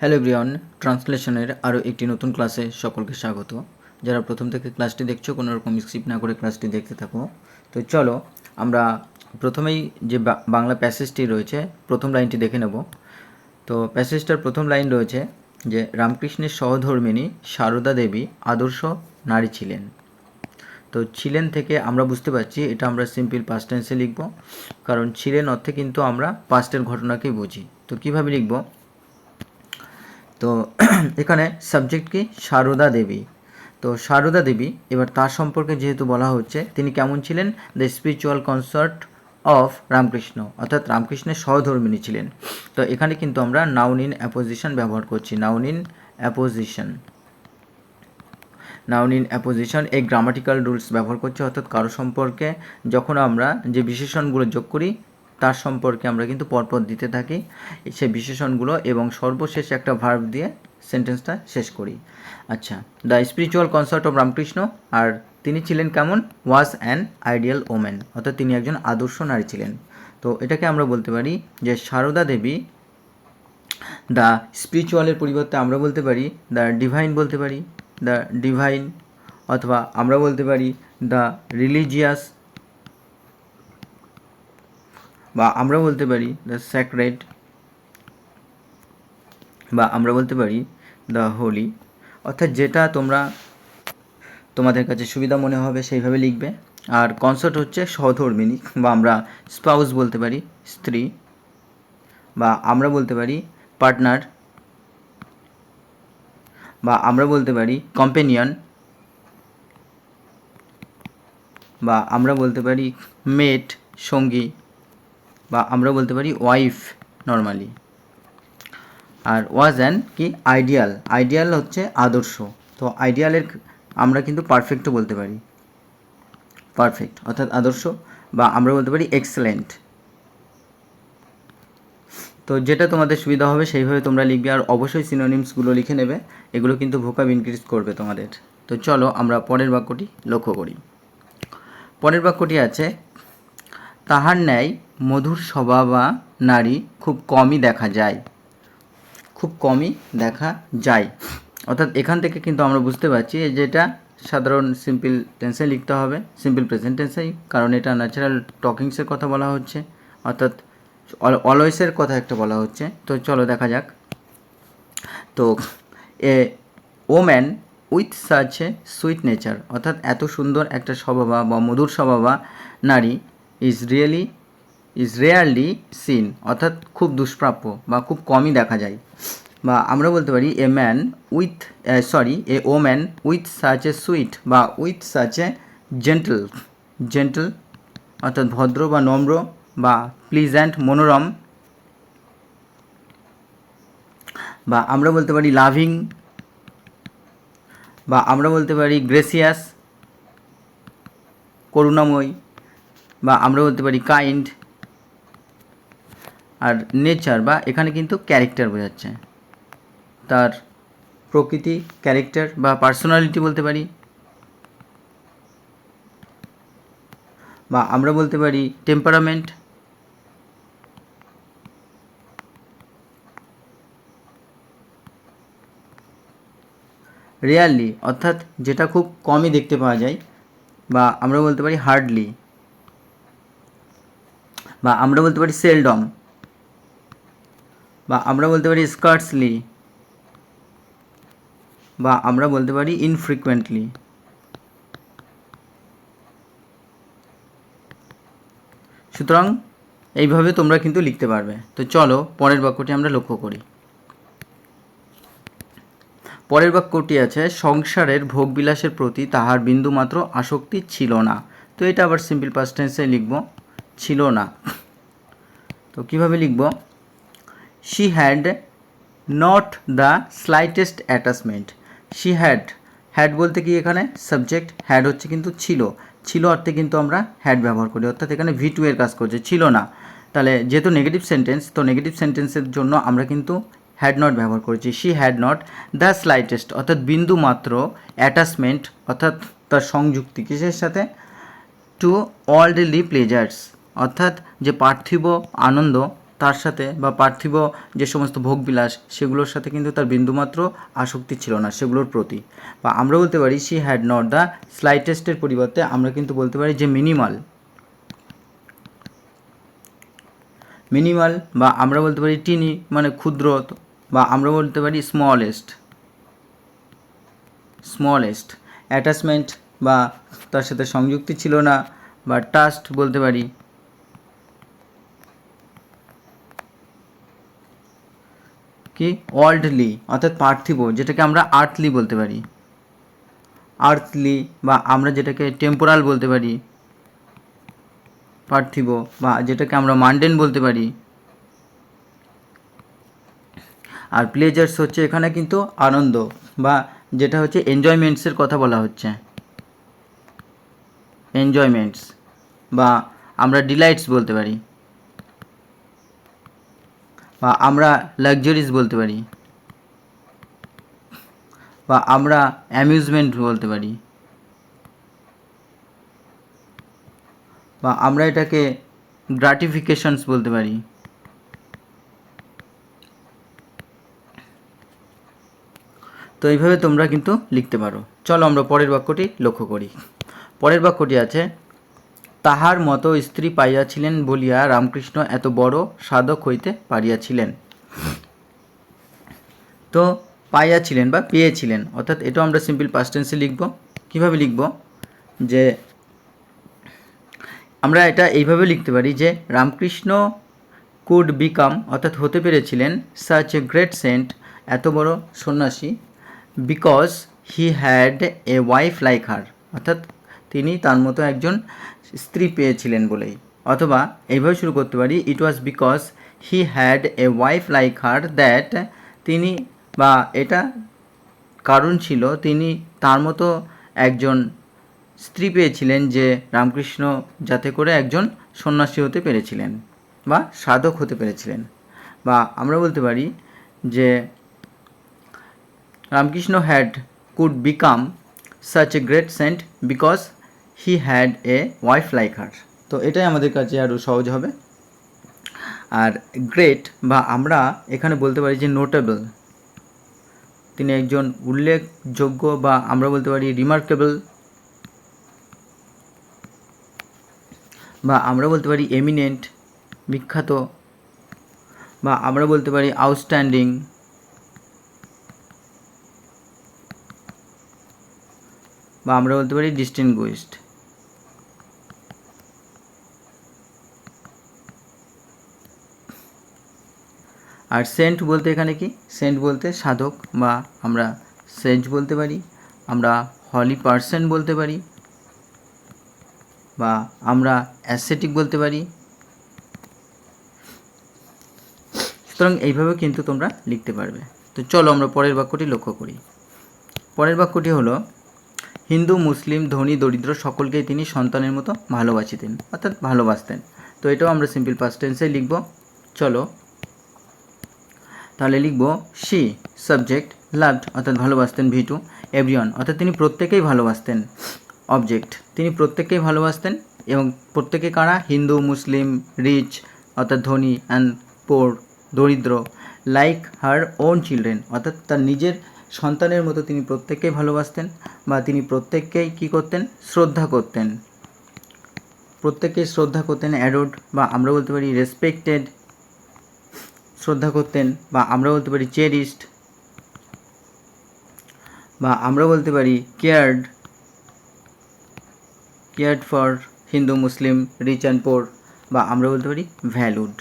Hello everyone, ট্রান্সলেশনের আরও একটি নতুন ক্লাসে সকলকে স্বাগত। যারা প্রথম থেকে ক্লাসটি দেখছো কোনো রকম স্কিপ না করে ক্লাসটি দেখতে থাকো। তো চলো আমরা প্রথমেই যে বাংলা প্যাসেজটি রয়েছে প্রথম লাইনটি দেখে নেব। তো প্যাসেজটার প্রথম লাইন রয়েছে যে রামকৃষ্ণের সহধর্মিণী সারদা দেবী আদর্শ নারী ছিলেন। তো ছিলেন থেকে আমরা বুঝতে পারছি এটা আমরা সিম্পল পাস্ট টেন্সে লিখব, কারণ ছিলেন অর্থে কিন্তু আমরা পাস্টের ঘটনাকেই বুঝি। তো কিভাবে লিখব? তো এখানে সাবজেক্ট কি? সারদা দেবী। তো সারদা দেবী, এবার তার সম্পর্কে যেহেতু বলা হচ্ছে তিনি কেমন ছিলেন, the spiritual consort of Ramakrishna, অর্থাৎ রামকৃষ্ণের সহধর্মিণী ছিলেন। তো এখানে কিন্তু আমরা নাউন ইন অ্যাপোজিশন ব্যবহার করছি। নাউন ইন অ্যাপোজিশন এই গ্রামাটিক্যাল রুলস ব্যবহার করছি, অর্থাৎ কারো সম্পর্কে যখন আমরা যে বিশেষণগুলো যোগ করি তার সম্পর্কে আমরা কিন্তু পরপর দিতে থাকি সেই বিশেষণগুলো, এবং সর্বশেষ একটা ভার্ব দিয়ে সেন্টেন্সটা শেষ করি। আচ্ছা, the spiritual consort of Ramakrishna, আর তিনি ছিলেন কেমন? ওয়াজ অ্যান আইডিয়াল ওমেন, অর্থাৎ তিনি একজন আদর্শ নারী ছিলেন। তো এটাকে আমরা বলতে পারি যে সারদা দেবী দ্য স্পিরিচুয়ালের পরিবর্তে আমরা বলতে পারি দ্য ডিভাইন, বলতে পারি দ্য ডিভাইন, অথবা আমরা বলতে পারি দ্য রিলিজিয়াস, বা আমরা বলতে পারি দ্য স্যাক্রেড, বা আমরা বলতে পারি দ্য হোলি। অর্থাৎ যেটা তোমাদের কাছে সুবিধা মনে হবে সেইভাবে লিখবে। আর কনসার্ট হচ্ছে সহধর্মিণী, বা আমরা স্পাউস বলতে পারি স্ত্রী, বা আমরা বলতে পারি পার্টনার, বা আমরা বলতে পারি কম্পেনিয়ন, বা আমরা বলতে পারি মেট সঙ্গী, বা আমরা বলতে পারি ওয়াইফ নর্মালি। আর ওয়াজ অ্যান কি? আইডিয়াল হচ্ছে আদর্শ। তো আইডিয়ালের আমরা কিন্তু পারফেক্টও বলতে পারি, পারফেক্ট অর্থাৎ আদর্শ, বা আমরা বলতে পারি এক্সেলেন্ট। তো যেটা তোমাদের সুবিধা হবে সেইভাবে তোমরা লিখবে, আর অবশ্যই সিনোনিমসগুলো লিখে নেবে, এগুলো কিন্তু ভোকাব ইনক্রিজ করবে তোমাদের। তো চলো আমরা পরের বাক্যটি লক্ষ্য করি। পরের বাক্যটি আছে, তাহার ন্যায় মধুর স্বভাবা নারী খুব কমই দেখা যায়। খুব কমই দেখা যায়, অর্থাৎ এখান থেকে কিন্তু আমরা বুঝতে পারছি যে এটা সাধারণ সিম্পল টেন্সে লিখতে হবে, সিম্পল প্রেজেন্ট টেন্সেই, কারণ এটা ন্যাচারাল টকিংসের কথা বলা হচ্ছে, অর্থাৎ অলওয়েসের কথা একটা বলা হচ্ছে। তো চলো দেখা যাক। তো a woman with such a sweet nature, অর্থাৎ এত সুন্দর একটা স্বভাবা বা মধুর স্বভাবা নারী ইজ রেয়ারলি সিন, অর্থাৎ খুব দুষ্প্রাপ্য বা খুব কমই দেখা যায়। বা আমরা বলতে পারি a woman with such a sweet, বা উইথ সাচ এ জেন্টল অর্থাৎ ভদ্র বা নম্র, বা প্লিজেন্ট মনোরম, বা আমরা বলতে পারি লাভিং, বা আমরা বলতে পারি গ্রেসিয়াস করুণাময়, বা আমরা বলতে পারি কাইন্ড। আর নেচার বা এখানে কিন্তু ক্যারেক্টার বোঝাচ্ছে, তার প্রকৃতি, ক্যারেক্টার বা পার্সোনালিটি বলতে পারি, বা আমরা বলতে পারি টেম্পারামেন্ট। রেয়ারলি অর্থাৎ যেটা খুব কমই দেখতে পাওয়া যায়, বা আমরা বলতে পারি হার্ডলি, বা আমরা বলতে পারি সেলডম, বা আমরা বলতে পারি স্কার্টসলি, বা আমরা বলতে পারি ইনফ্রিকুয়েন্টলি। সুতরাং এইভাবে তোমরা কিন্তু লিখতে পারবে। তো চলো পরের বাক্যটি আমরা লক্ষ্য করি। পরের বাক্যটি আছে, সংসারের ভোগবিলাসের প্রতি তাহার বিন্দুমাত্র আসক্তি ছিল না। তো এটা আবার সিম্পল পাস্ট টেন্সে লিখব, ছিল না। তো কিভাবে লিখব? She had not the slightest attachment. She had বলতে কি এখানে সাবজেক্ট, হ্যাড হচ্ছে কিন্তু ছিল অর্থে কিন্তু আমরা হ্যাড ব্যবহার করি, অর্থাৎ এখানে V2 এর কাজ করছে, ছিল না। তাহলে যেহেতু নেগেটিভ সেন্টেন্স, তো নেগেটিভ সেন্টেন্সের জন্য আমরা কিন্তু হ্যাড নট ব্যবহার করেছি। She had not the slightest অর্থাৎ বিন্দু মাত্র, অ্যাটাচমেন্ট অর্থাৎ তার সংযুক্তি কিসের সাথে? টু ওয়ার্ল্ডলি প্লেজার্স, অর্থাৎ যে পার্থিব আনন্দ তার সাথে বা পার্থিব যে সমস্ত ভোগবিলাস সেগুলোর সাথে কিন্তু তার বিন্দুমাত্র আসক্তি ছিল না সেগুলোর প্রতি। বা আমরা বলতে পারি শি হ্যাড নট দ্য স্লাইটেস্টের পরিবর্তে আমরা কিন্তু বলতে পারি যে মিনিমাল বা আমরা বলতে পারি টিনি মানে ক্ষুদ্র, বা আমরা বলতে পারি স্মলেস্ট অ্যাটাচমেন্ট বা তার সাথে সংযুক্তি ছিল না, বা টাস্ট বলতে পারি, কি ওয়ার্ল্ডলি অর্থাৎ পার্থিব, যেটাকে আমরা আর্থলি বলতে পারি, বা আমরা যেটাকে টেম্পোরাল বলতে পারি পার্থিব, বা যেটাকে আমরা মান্ডেন বলতে পারি। আর প্লেজার্স হচ্ছে এখানে কিন্তু আনন্দ বা যেটা হচ্ছে এনজয়মেন্টসের কথা বলা হচ্ছে, এনজয়মেন্টস বা আমরা ডিলাইটস বলতে পারি, বা আমরা লাক্সারিজ বলতে পারি, বা আমরা অ্যামিউজমেন্ট বলতে পারি, বা আমরা এটাকে গ্রাটিফিকেশনস বলতে পারি। তো এইভাবে তোমরা কিন্তু লিখতে পারো। চলো আমরা পরের বাক্যটি লক্ষ্য করি। পরের বাক্যটি আছে, তাহার মতো স্ত্রী পাইয়াছিলেন বলিয়া রামকৃষ্ণ এত বড় সাধক হইতে পারিয়াছিলেন। তো পাইয়াছিলেন বা পেয়েছিলেন, অর্থাৎ এটাও আমরা সিম্পল পাস্ট টেন্সে লিখব। কীভাবে লিখব, যে আমরা এটা এইভাবে লিখতে পারি যে রামকৃষ্ণ কুড বিকাম অর্থাৎ হতে পেরেছিলেন সাচ এ গ্রেট সেন্ট এত বড় সন্ন্যাসী, because he had a wife like হার অর্থাৎ তিনি তার মতো একজন স্ত্রী পেয়েছিলেন বলেই। অথবা এইভাবে শুরু করতে পারি, it was because he had a wife like her that তিনি, বা এটা কারণ ছিল তিনি তার মতো একজন স্ত্রী পেয়েছিলেন যে রামকৃষ্ণ যাতে করে একজন সন্ন্যাসী হতে পেরেছিলেন বা সাধক হতে পেরেছিলেন। বা আমরা বলতে পারি যে Ramakrishna had could become such a great saint because he had a wife like her. তো এটাই আমাদের কাছে আরও সহজ হবে। আর গ্রেট বা আমরা এখানে বলতে পারি যে নোটেবল, তিনি একজন উল্লেখযোগ্য, বা আমরা বলতে পারি রিমার্কেবল, বা আমরা বলতে পারি এমিনেন্ট বিখ্যাত, বা আমরা বলতে পারি আউটস্ট্যান্ডিং, বা আমরা বলতে পারি ডিস্টিংগুইশড। আর সেন্ট বলতে এখানে কি, সেন্ট বলতে সাধক, বা আমরা সেন্ট বলতে পারি, আমরা হলি পার্সন বলতে পারি, বা আমরা অ্যাসেটিক বলতে পারি। সুতরাং এইভাবে কিন্তু তোমরা লিখতে পারবে। তো চলো আমরা পরের বাক্যটি লক্ষ্য করি। পরের বাক্যটি হলো, হিন্দু মুসলিম ধনী দরিদ্র সকলকেই তিনি সন্তানের মতো ভালোবাসিতেন অর্থাৎ ভালোবাসতেন। তো এটাও আমরা সিম্পল পাস্ট টেন্সে লিখব। চলো তাহলে লিখব, শি সাবজেক্ট, লাভড অর্থাৎ ভালোবাসতেন, ভি2 এভরিওয়ান অর্থাৎ তিনি প্রত্যেকেই ভালোবাসতেন, অবজেক্ট তিনি প্রত্যেককেই ভালোবাসতেন, এবং প্রত্যেকে কারা, হিন্দু মুসলিম, রিচ অর্থাৎ ধনী, অ্যান্ড পোর দরিদ্র, লাইক হার ওন চিলড্রেন অর্থাৎ তার নিজের সন্তানের মতো তিনি প্রত্যেককেই ভালোবাসতেন, বা তিনি প্রত্যেককেই কী করতেন, শ্রদ্ধা করতেন, প্রত্যেককেই শ্রদ্ধা করতেন, অ্যাডোড বা আমরা বলতে পারি রেসপেক্টেড, শ্রদ্ধা করতেন, বা আমরা বলতে পারি চেরিশড, বা আমরা বলতে পারি cared for Hindu Muslim rich and poor, বা আমরা বলতে পারি ভ্যালুড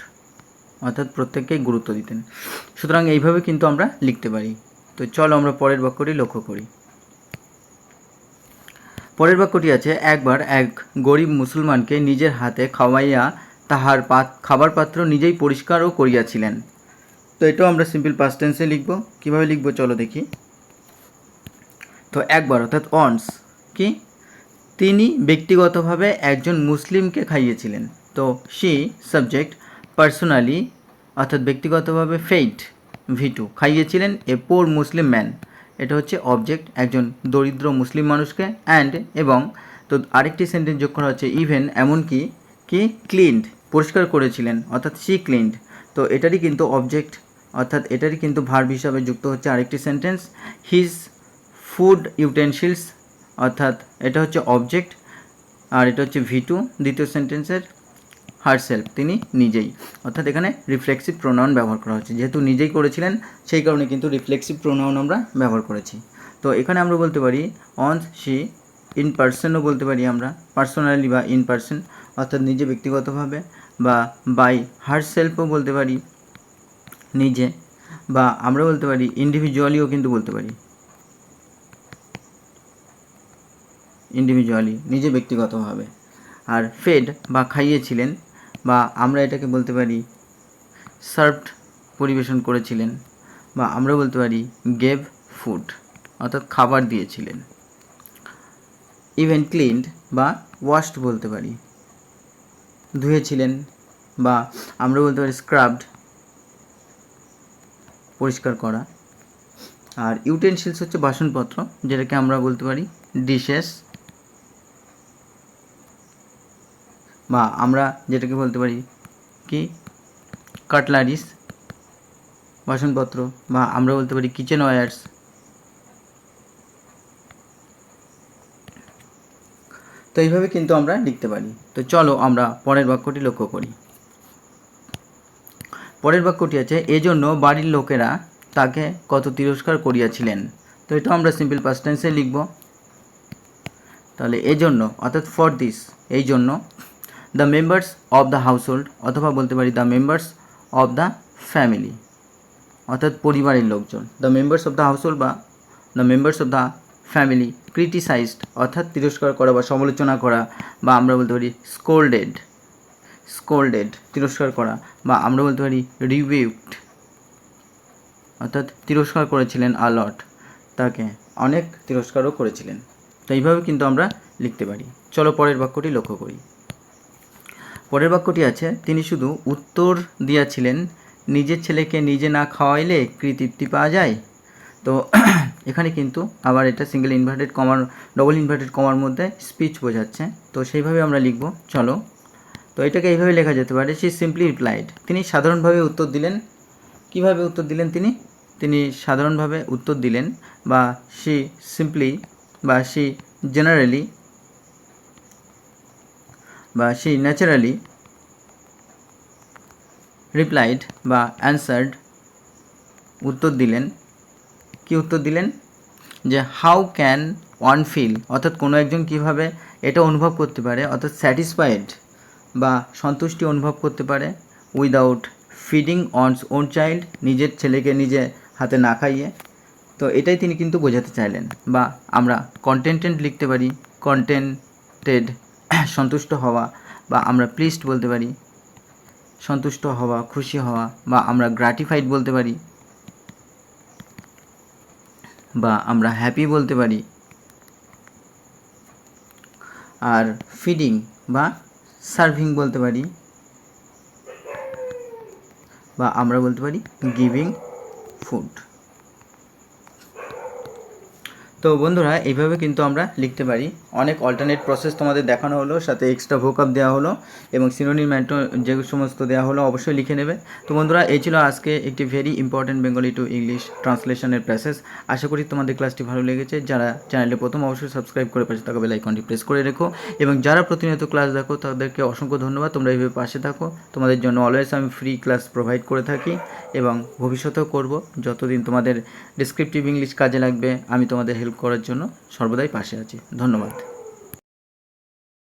অর্থাৎ প্রত্যেককেই গুরুত্ব দিতেন। সুতরাং এইভাবে কিন্তু আমরা লিখতে পারি। তো চলো আমরা পরের বাক্যটি লক্ষ্য করি। পরের বাক্যটি আছে, একবার এক গরিব মুসলমানকে নিজের হাতে খাওয়াইয়া তাহার খাবার পাত্র নিজেই পরিষ্কারও করিয়াছিলেন। তো এটাও আমরা সিম্পল পাস্ট টেন্সে লিখব। কীভাবে লিখব চলো দেখি। তো একবার অর্থাৎ অনস, কি তিনি ব্যক্তিগতভাবে একজন মুসলিমকে খাইয়েছিলেন। তো শি সাবজেক্ট, পার্সোনালি অর্থাৎ ব্যক্তিগতভাবে, ফেইড ভি2 খাইয়েছিলেন এ পোর মুসলিম ম্যান, এটা হচ্ছে অবজেক্ট, একজন দরিদ্র মুসলিম মানুষকে, অ্যান্ড এবং তো আরেকটি সেন্টেন্স যোগ করা হচ্ছে ইভেন এমনকি, কি ক্লিনড পরিষ্কার করেছিলেন অর্থাৎ শি ক্লিনড। তো তো এটারই কিন্তু অবজেক্ট অর্থাৎ এটারই কিন্তু ভার্ব হিসাবে যুক্ত হচ্ছে আরেকটি সেন্টেন্স, হিজ ফুড ইউটেনসিলস, অর্থাৎ এটা হচ্ছে অবজেক্ট আর এটা হচ্ছে V2 দ্বিতীয় সেন্টেন্সের, হারসেলফ তিনি নিজেই, অর্থাৎ এখানে রিফ্লেক্সিভ প্রোনাউন ব্যবহার করা হচ্ছে, যেহেতু নিজেই করেছিলেন সেই কারণে কিন্তু রিফ্লেক্সিভ প্রোনাউন আমরা ব্যবহার করেছি। তো এখানে আমরা বলতে পারি অন শি, ইন পার্সনও বলতে পারি আমরা, পার্সোনালি বা ইন পার্সন অর্থাৎ নিজে ব্যক্তিগতভাবে, বা বাই হারসেলফও বলতে পারি নিজে, বা আমরা বলতে পারি ইন্ডিভিজুয়ালিও কিন্তু বলতে পারি, ইন্ডিভিজুয়ালি নিজে ব্যক্তিগতভাবে। আর ফেড বা খাইয়েছিলেন, বা আমরা এটাকে বলতে পারি সার্ভড পরিবেশন করেছিলেন, বা আমরা বলতে পারি গেভ ফুড অর্থাৎ খাবার দিয়েছিলেন। ইভেন ক্লিনড বা ওয়াশড বলতে পারি ধুয়েছিলেন, বা আমরা বলতে পারি স্ক্রাবড পরিষ্কার করা। আর ইউটেনসিলস হচ্ছে বাসনপত্র, যেটাকে আমরা বলতে পারি ডিশেস, বা আমরা যেটাকে বলতে পারি কি কাটলারিস বাসনপত্র, বা আমরা বলতে পারি কিচেন ওয়্যার্স। তো এইভাবে কিন্তু আমরা লিখতে পারি। তো চলো আমরা পরের বাক্যটি লক্ষ্য করি। পরের বাক্যটি আছে, এজন্য বাড়ির লোকেরা তাকে কত তিরস্কার করিয়াছিলেন। তো এটা আমরা সিম্পল পাস্ট টেন্সে লিখব। তাহলে এজন্য অর্থাৎ ফর দিস, এই জন্য, the members of the household অথবা বলতে পারি the members of the family অর্থাৎ পরিবারের লোকজন, the members of the household বা the members of the family criticized অর্থাৎ তিরস্কার করা বা সমালোচনা করা, বা আমরা বলতে পারি স্কোল্ডেড, স্কোল্ডেড তিরস্কার করা, বা আমরা বলতে পারি রিবিউকড অর্থাৎ তিরস্কার করেছিলেন আলট, তাকে অনেক তিরস্কারও করেছিলেন। তো এইভাবে কিন্তু আমরা লিখতে পারি। চলো পরের বাক্যটি লক্ষ্য করি। পরের বাক্যটি আছে, তিনি শুধু উত্তর দিয়াছিলেন, নিজের ছেলেকে নিজে না খাওয়াইলে কি তৃপ্তি পাওয়া যায়। তো এখানে কিন্তু আবার এটা সিঙ্গেল ইনভার্টেড কমার ডবল ইনভার্টেড কমার মধ্যে স্পিচ বোঝাচ্ছে, তো সেইভাবে আমরা লিখব। চলো, তো এটাকে এইভাবে লেখা যেতে পারে, শি সিম্পলি রিপ্লাইড, তিনি সাধারণভাবে উত্তর দিলেন। কিভাবে উত্তর দিলেন তিনি সাধারণভাবে উত্তর দিলেন, বা শি সিম্পলি বা শি জেনারেলি বা শি ন্যাচারালি রিপ্লাইড বা অ্যান্সার্ড উত্তর দিলেন। কি উত্তর দিলেন? যে হাউ ক্যান ওয়ান ফিল অর্থাৎ কোনো একজন কীভাবে এটা অনুভব করতে পারে অর্থাৎ স্যাটিসফাইড বা সন্তুষ্টি অনুভব করতে পারে উইদাউট ফিডিং অনস ওন চাইল্ড, নিজের ছেলেকে নিজে হাতে না খাইয়ে। তো এটাই তিনি কিন্তু বোঝাতে চাইলেন, বা আমরা কন্টেন্টেড লিখতে পারি, কন্টেন্টেড সন্তুষ্ট হওয়া, বা আমরা প্লিজড বলতে পারি সন্তুষ্ট হওয়া, খুশি হওয়া, বা আমরা গ্র্যাটিফাইড বলতে পারি, বা আমরা হ্যাপি বলতে পারি। আর ফিডিং বা সার্ভিং বলতে পারি, বা আমরা বলতে পারি গিভিং ফুড। তো বন্ধুরা এইভাবে কিন্তু আমরা লিখতে পারি। অনেক অল্টারনেট প্রসেস তোমাদের দেখানো হলো, সাথে এক্সট্রা ভোকাব দেওয়া হলো এবং সিনোনিম যে সমস্ত দেওয়া হলো অবশ্যই লিখে নেবে। তো বন্ধুরা এই ছিল আজকে একটি very important Bengali to English ট্রান্সলেশনের প্রসেস। আশা করি তোমাদের ক্লাসটি ভালো লেগেছে। যারা চ্যানেলে প্রথম অবশ্যই সাবস্ক্রাইব করে পাশে থাকা বেল আইকনটি প্রেস করে রেখো, এবং যারা প্রতিনিয়ত ক্লাস দেখো তাদেরকে অসংখ্য ধন্যবাদ। তোমরা এইভাবে পাশে থাকো, তোমাদের জন্য অলওয়েজ আমি ফ্রি ক্লাস প্রোভাইড করে থাকি এবং ভবিষ্যতেও করব। যতদিন তোমাদের ডেসক্রিপটিভ ইংলিশ কাজে লাগবে আমি তোমাদের হেল্প করার জন্য সর্বদাই পাশে আছি। ধন্যবাদ।